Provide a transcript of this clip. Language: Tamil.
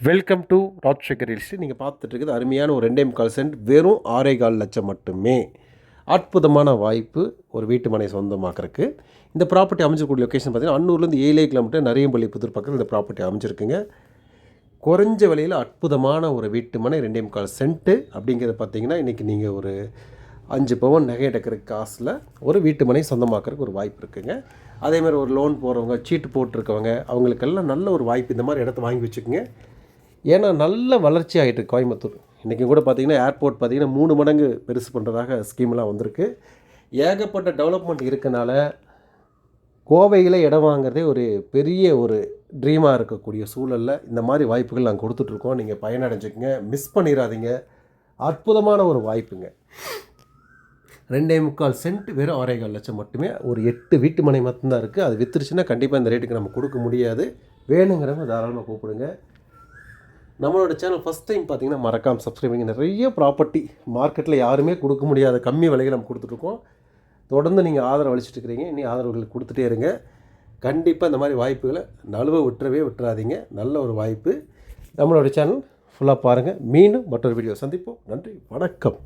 Welcome to Rajsekar real estate. நீங்கள் பார்த்துட்டு இருக்குது அருமையான ஒரு 2.25 சென்ட் வெறும் 6.25 லட்சம் மட்டுமே. அற்புதமான வாய்ப்பு ஒரு வீட்டு மனை சொந்தமாக்கறதுக்கு. இந்த ப்ராப்பர்ட்டி அமைஞ்சிருக்கூடிய லொக்கேஷன் பார்த்தீங்கன்னா அன்னூர்லேருந்து 7 கிலோமீட்டர் நரியம்பள்ளி புதூர் பக்கத்தில் இந்த ப்ராப்பர்ட்டி அமைஞ்சிருக்குங்க. குறைஞ்ச விலையில் அற்புதமான ஒரு வீட்டு மனை 2.25 சென்ட்டு அப்படிங்கிறத பார்த்தீங்கன்னா இன்றைக்கி நீங்கள் ஒரு 5 பவுன் நகை எடுக்கிற காசில் ஒரு வீட்டு மனை சொந்தமாக்கறதுக்கு ஒரு வாய்ப்பு இருக்குங்க. அதேமாதிரி ஒரு லோன் போகிறவங்க, சீட்டு போட்டிருக்கவங்க, அவங்களுக்கெல்லாம் நல்ல ஒரு வாய்ப்பு. இந்த மாதிரி இடத்த வாங்கி வச்சுக்கோங்க. ஏன்னா நல்ல வளர்ச்சி ஆகிட்டு கோயம்புத்தூர். இன்றைக்கி கூட பார்த்திங்கன்னா ஏர்போர்ட் பார்த்திங்கன்னா 3 மடங்கு பெருசு பண்ணுறதாக ஸ்கீம்லாம் வந்திருக்கு. ஏகப்பட்ட டெவலப்மெண்ட் இருக்கனால கோவையில் இடம் வாங்குறதே ஒரு பெரிய ஒரு ட்ரீமாக இருக்கக்கூடிய சூழலில் இந்த மாதிரி வாய்ப்புகள் நாங்கள் கொடுத்துட்ருக்கோம். நீங்கள் பயனடைஞ்சுக்கங்க, மிஸ் பண்ணிடாதீங்க. அற்புதமான ஒரு வாய்ப்புங்க. 2.25 சென்ட் வெறும் 6.25 லட்சம் மட்டுமே. ஒரு 8 வீட்டு மனை மட்டும்தான் இருக்குது. அது விற்றுருச்சுன்னா கண்டிப்பாக இந்த ரேட்டுக்கு நம்ம கொடுக்க முடியாது. வேணுங்கிறவங்க தாராளமாக கூப்பிடுங்க. நம்மளோட சேனல் ஃபஸ்ட் டைம் பார்த்தீங்கன்னா மறக்காமல் சப்ஸ்கிரைப் பண்ணி. நிறைய ப்ராப்பர்ட்டி மார்க்கெட்டில் யாருமே கொடுக்க முடியாத கம்மி விலைகள் நம்ம கொடுத்துட்ருக்கோம். தொடர்ந்து நீங்கள் ஆதரவு அளிச்சுட்டு இருக்கிறீங்க. இனி ஆதரவுகள் கொடுத்துட்டே இருங்க. கண்டிப்பாக இந்த மாதிரி வாய்ப்புகளை நழுவ விட்டுறாதீங்க. நல்ல ஒரு வாய்ப்பு. நம்மளோட சேனல் ஃபுல்லாக பாருங்கள். மீண்டும் மற்றொரு வீடியோ சந்திப்போம். நன்றி, வணக்கம்.